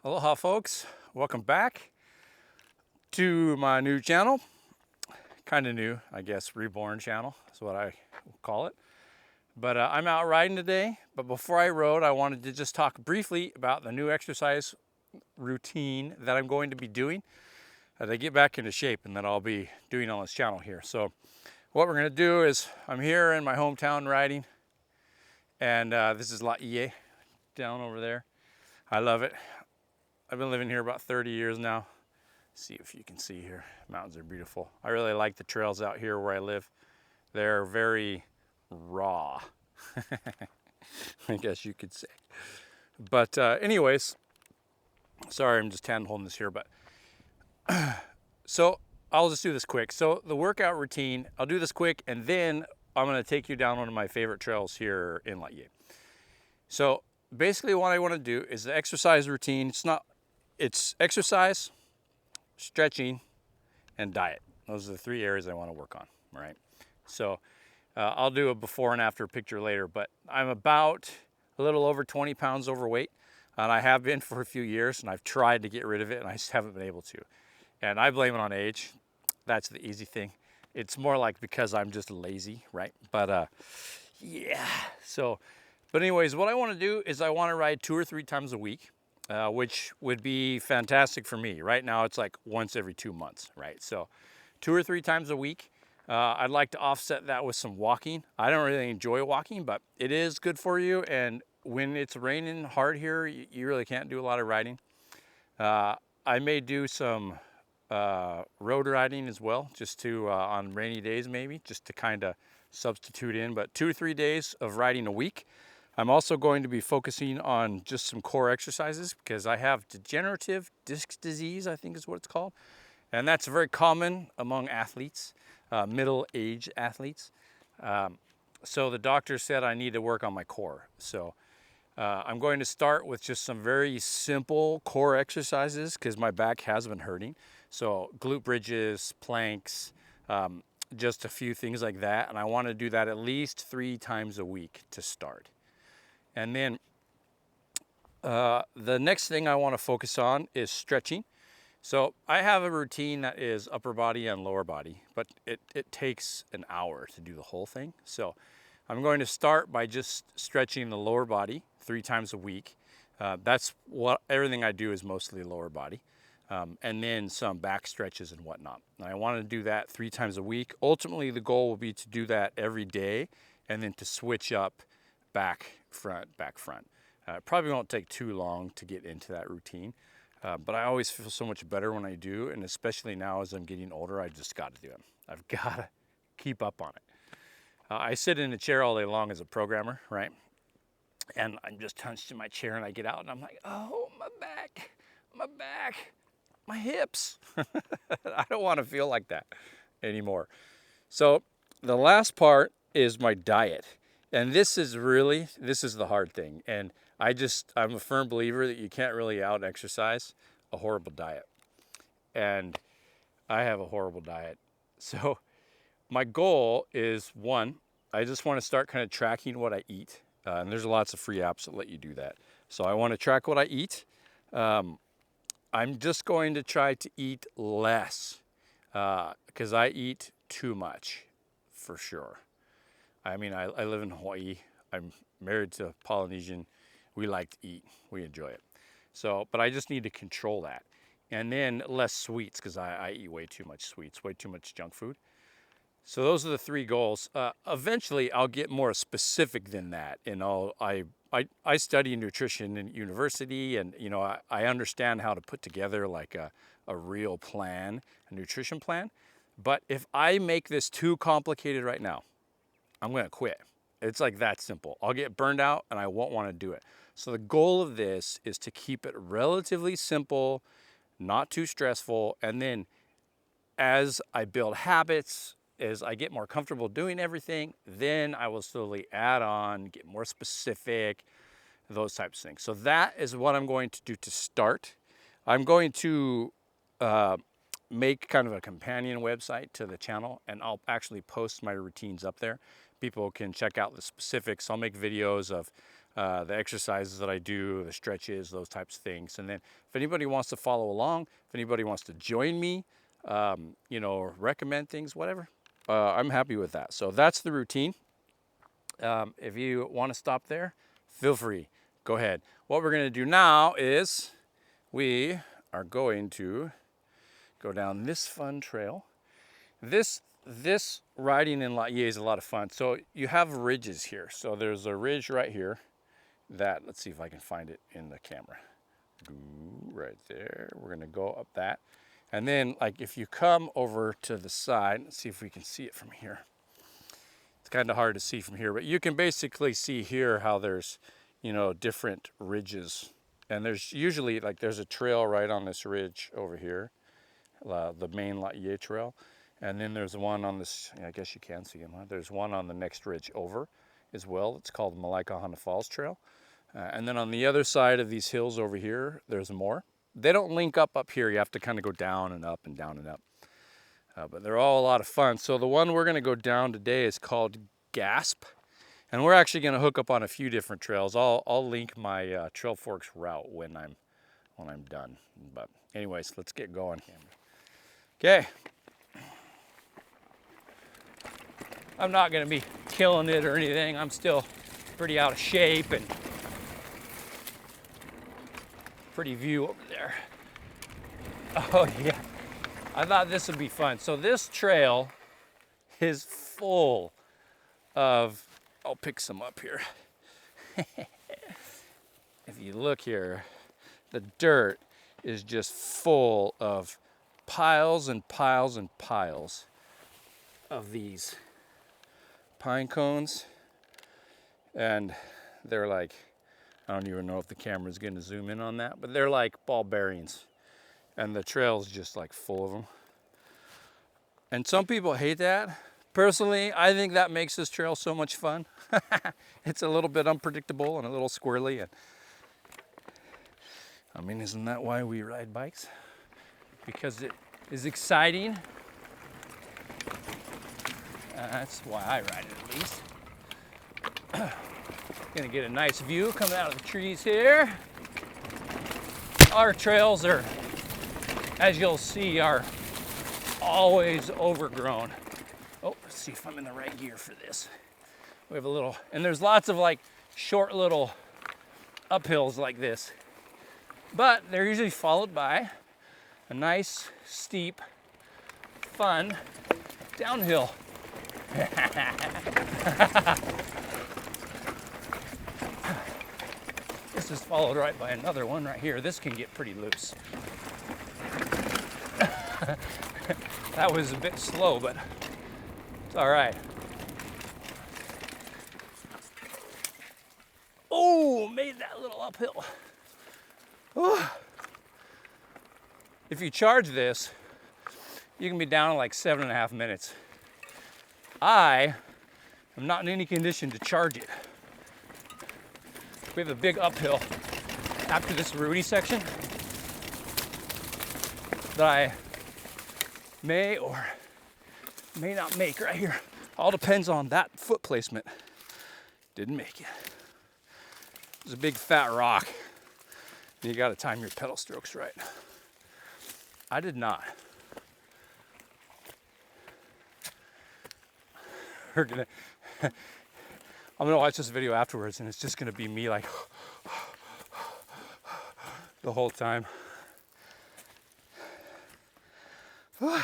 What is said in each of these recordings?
Aloha folks, welcome back to my new channel. Kind of new, I guess, reborn channel is what I call it. But I'm out riding today, but before I rode, I wanted to just talk briefly about the new exercise routine that I'm going to be doing as I get back into shape and that I'll be doing on this channel here. So what we're gonna do is, I'm here in my hometown riding, and this is Letʻs down over there. I love it. I've been living here about 30 years now. See if you can see here. Mountains are beautiful. I really like the trails out here where I live. They're very raw, I guess you could say. But anyways, sorry, I'm just hand holding this here, but so I'll just do this quick. So the workout routine, I'll do this quick, and then I'm gonna take you down one of my favorite trails here in Letʻs. So basically what I wanna do is the exercise routine. It's exercise, stretching, and diet. Those are the three areas I want to work on, right? So I'll do a before and after picture later, but I'm about a little over 20 pounds overweight, and I have been for a few years, and I've tried to get rid of it, and I just haven't been able to. And I blame it on age. That's the easy thing. It's more like because I'm just lazy, right? But yeah, but anyways, what I want to do is I want to ride 2 or 3 times a week. Which would be fantastic for me. Right now it's like once every 2 months, right? So 2 or 3 times a week. I'd like to offset that with some walking. I don't really enjoy walking, but it is good for you. And when it's raining hard here, you really can't do a lot of riding. I may do some road riding as well, just to on rainy days maybe, just to kind of substitute in. But 2 or 3 days of riding a week. I'm also going to be focusing on just some core exercises because I have degenerative disc disease, I think is what it's called. And that's very common among athletes, middle-aged athletes. So the doctor said I need to work on my core. So I'm going to start with just some very simple core exercises because my back has been hurting. So glute bridges, planks, just a few things like that. And I want to do that at least 3 times a week to start. And then the next thing I want to focus on is stretching. So I have a routine that is upper body and lower body, but it takes an hour to do the whole thing. So I'm going to start by just stretching the lower body 3 times a week. That's what everything I do is mostly lower body. And then some back stretches and whatnot. And I want to do that 3 times a week. Ultimately, the goal will be to do that every day and then to switch up back, front, back, front. Probably won't take too long to get into that routine, but I always feel so much better when I do, and especially now as I'm getting older, I just got to do it. I've got to keep up on it. I sit in a chair all day long as a programmer, right? And I'm just hunched in my chair, and I get out, and I'm like, oh, my back, my hips. I don't want to feel like that anymore. So the last part is my diet. And this is the hard thing. And I'm a firm believer that you can't really out exercise a horrible diet. And I have a horrible diet. So my goal is, one, I just want to start kind of tracking what I eat. And there's lots of free apps that let you do that. So I want to track what I eat. I'm just going to try to eat less because I eat too much for sure. I mean, I live in Hawaii. I'm married to a Polynesian. We like to eat. We enjoy it. So, but I just need to control that. And then less sweets because I eat way too much sweets, way too much junk food. So those are the 3 goals. Eventually, I'll get more specific than that. And I study nutrition in university, and I understand how to put together like a real plan, a nutrition plan. But if I make this too complicated right now, I'm going to quit. It's like that simple. I'll get burned out and I won't want to do it. So the goal of this is to keep it relatively simple, not too stressful. And then as I build habits, as I get more comfortable doing everything, then I will slowly add on, get more specific, those types of things. So that is what I'm going to do to start. I'm going to make kind of a companion website to the channel, and I'll actually post my routines up there. People can check out the specifics. I'll make videos of the exercises that I do, the stretches, those types of things. And then if anybody wants to follow along, if anybody wants to join me, you know, or recommend things, whatever, I'm happy with that. So that's the routine. If you want to stop there, feel free, go ahead. What we're going to do now is we are going to go down this fun trail. This riding in Letʻs is a lot of fun. So you have ridges here. So there's a ridge right here that, let's see if I can find it in the camera. Right there. We're going to go up that. And then, like, if you come over to the side, let's see if we can see it from here. It's kind of hard to see from here, but you can basically see here how there's, you know, different ridges. And there's usually, like, there's a trail right on this ridge over here, the main Letʻs trail. And then there's one on this, I guess you can see him, huh? There's one on the next ridge over as well. It's called the Malaikahana Falls Trail. And then on the other side of these hills over here, there's more. They don't link up here. You have to kind of go down and up and down and up. But they're all a lot of fun. So the one we're going to go down today is called Gasp. And we're actually going to hook up on a few different trails. I'll link my Trail Forks route when I'm done. But anyways, let's get going. Okay. I'm not going to be killing it or anything. I'm still pretty out of shape, and pretty view over there. Oh yeah, I thought this would be fun. So this trail is full of, I'll pick some up here. If you look here, the dirt is just full of piles and piles and piles of these pine cones. And they're like, I don't even know if the camera's going to zoom in on that, but they're like ball bearings. And the trail's just like full of them. And some people hate that. Personally, I think that makes this trail so much fun. It's a little bit unpredictable and a little squirrely. And I mean, isn't that why we ride bikes? Because it is exciting. That's why I ride it, at least. Gonna get a nice view coming out of the trees here. Our trails are, as you'll see, are always overgrown. Oh, let's see if I'm in the right gear for this. We have a little, and there's lots of like short little uphills like this, but they're usually followed by a nice, steep, fun downhill. This is followed right by another one right here. This can get pretty loose. That was a bit slow, but it's all right. Oh, made that little uphill. Oh. If you charge this, you can be down in like 7.5 minutes. I am not in any condition to charge it. We have a big uphill after this Rudy section that I may or may not make right here. All depends on that foot placement. Didn't make it. It's a big fat rock. You gotta time your pedal strokes right. I did not. I'm gonna watch this video afterwards, and it's just gonna be me like the whole time. All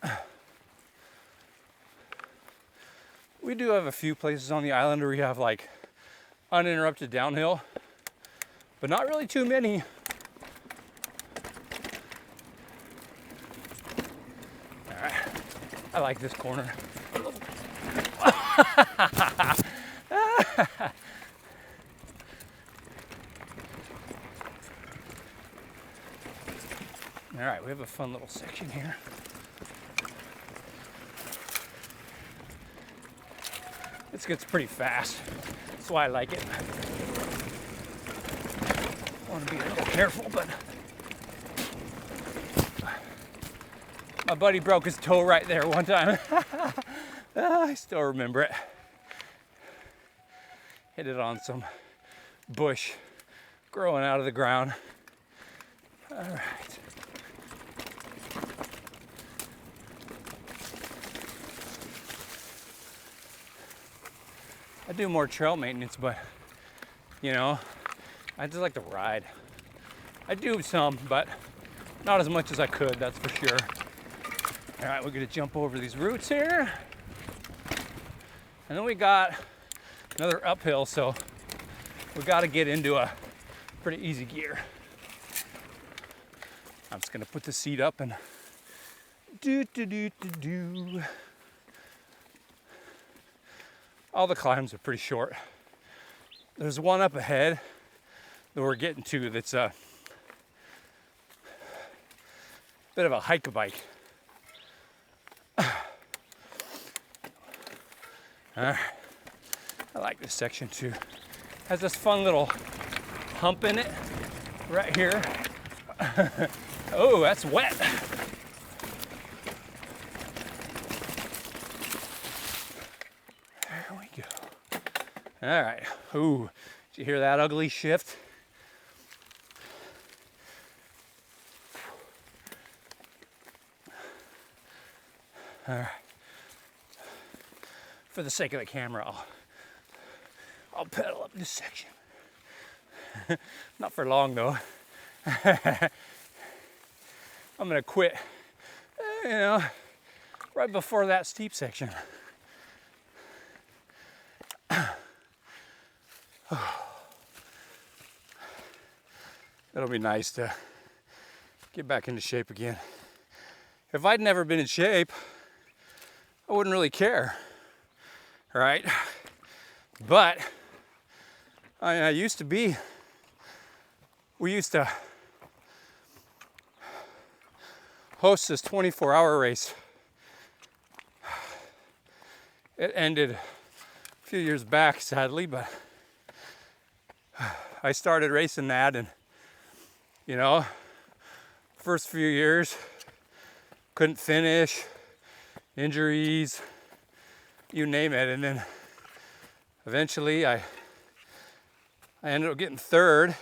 right. We do have a few places on the island where we have like uninterrupted downhill, but not really too many. All right, I like this corner. All right, we have a fun little section here. This gets pretty fast. That's why I like it. I want to be a little careful, but my buddy broke his toe right there one time. I still remember it. hit it on some bush growing out of the ground. All right. I do more trail maintenance, but you know, I just like to ride. I do some, but not as much as I could, that's for sure. All right, we're gonna jump over these roots here. And then we got another uphill, so we gotta get into a pretty easy gear. I'm just gonna put the seat up and do. All the climbs are pretty short. There's one up ahead that we're getting to that's a bit of a hike-a-bike. I like this section too. Has this fun little hump in it right here. Oh, that's wet. There we go. All right. Ooh, did you hear that ugly shift? All right. For the sake of the camera, I'll pedal up this section. Not for long though. I'm gonna quit, you know, right before that steep section. It'll be nice to get back into shape again. If I'd never been in shape, I wouldn't really care, right? But I used to be, we used to host this 24-hour race. It ended a few years back, sadly, but I started racing that, and you know, first few years, couldn't finish, injuries, you name it, and then eventually I ended up getting third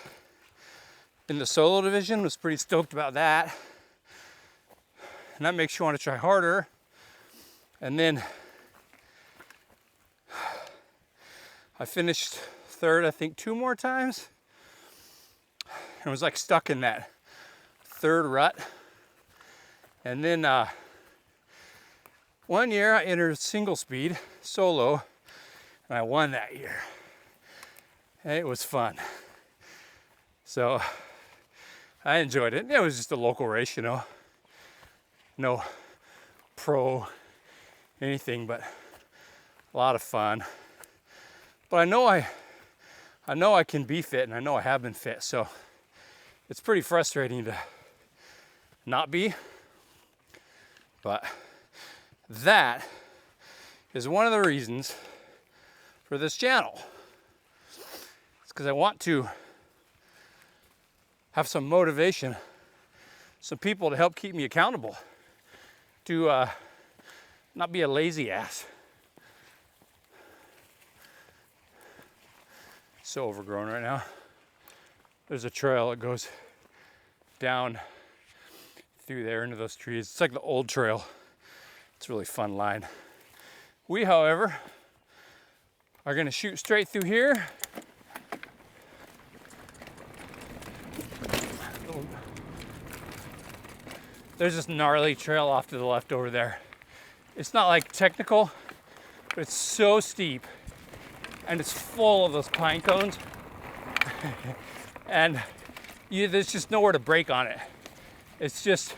in the solo division. Was pretty stoked about that, and that makes you want to try harder. And then I finished third, I think, 2 more times, and was like stuck in that third rut. And then one year I entered single speed solo, and I won that year. And it was fun. So I enjoyed it. It was just a local race, you know. No pro anything, but a lot of fun. But I know I can be fit, and I know I have been fit, so it's pretty frustrating to not be. But that is one of the reasons for this channel. It's because I want to have some motivation, some people to help keep me accountable, to not be a lazy ass. So overgrown right now. There's a trail that goes down through there into those trees. It's like the old trail. It's a really fun line. We, however, are gonna shoot straight through here. There's this gnarly trail off to the left over there. It's not like technical, but it's so steep, and it's full of those pine cones. And there's just nowhere to brake on it. It's just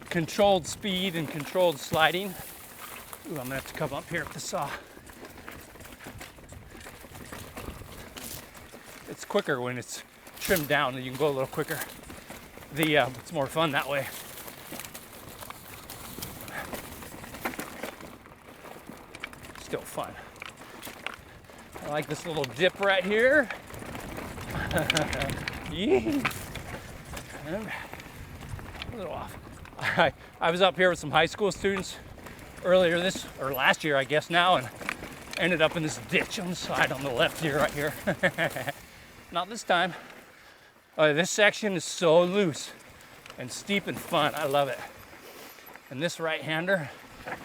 controlled speed and controlled sliding. Ooh, I'm gonna have to come up here with the saw. It's quicker when it's trimmed down, and you can go a little quicker. It's more fun that way. Still fun. I like this little dip right here. Yeah. A little off. I was up here with some high school students last year, I guess now, and Ended up in this ditch on the side on the left here, right here. Not this time. This section is so loose and steep and fun. I love it. And this right-hander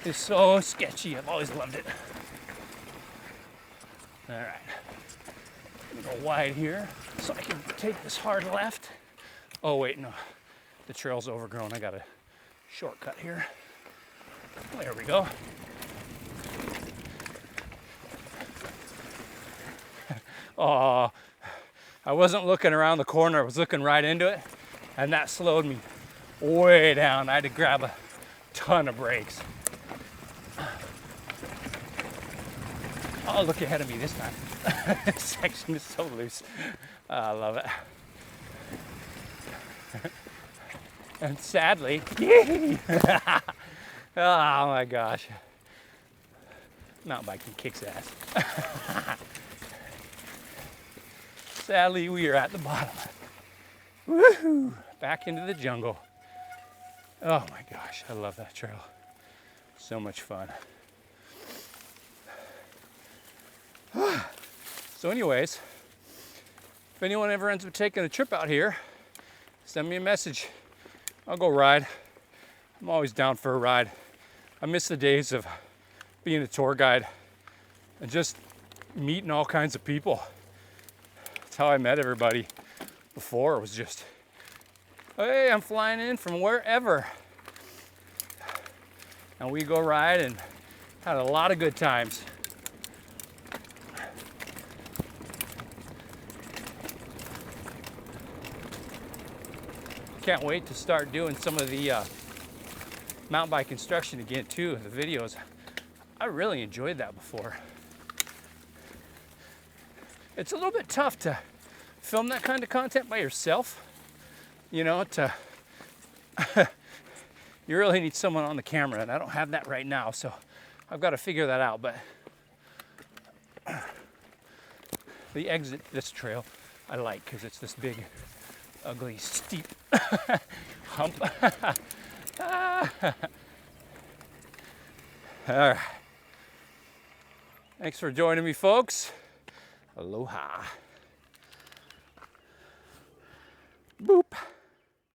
is so sketchy. I've always loved it. All right. I'm gonna go wide here so I can take this hard left. Oh wait, no. The trail's overgrown. I got a shortcut here. There we go. Oh, I wasn't looking around the corner. I was looking right into it, and that slowed me way down. I had to grab a ton of brakes. Oh, look ahead of me this time. This section is so loose. I love it. And sadly, oh my gosh. Mountain biking kicks ass. Sadly, we are at the bottom. Woohoo! Back into the jungle. Oh my gosh, I love that trail. So much fun. So anyways, if anyone ever ends up taking a trip out here, send me a message. I'll go ride. I'm always down for a ride. I miss the days of being a tour guide and just meeting all kinds of people. That's how I met everybody before. It was just, hey, I'm flying in from wherever. And we go ride and had a lot of good times. Can't wait to start doing some of the mountain bike instruction again too, the videos. I really enjoyed that before. It's a little bit tough to film that kind of content by yourself. You know, you really need someone on the camera, and I don't have that right now, so I've got to figure that out. But the exit this trail I like because it's this big, ugly, steep hump. All right. Thanks for joining me, folks. Aloha. Boop.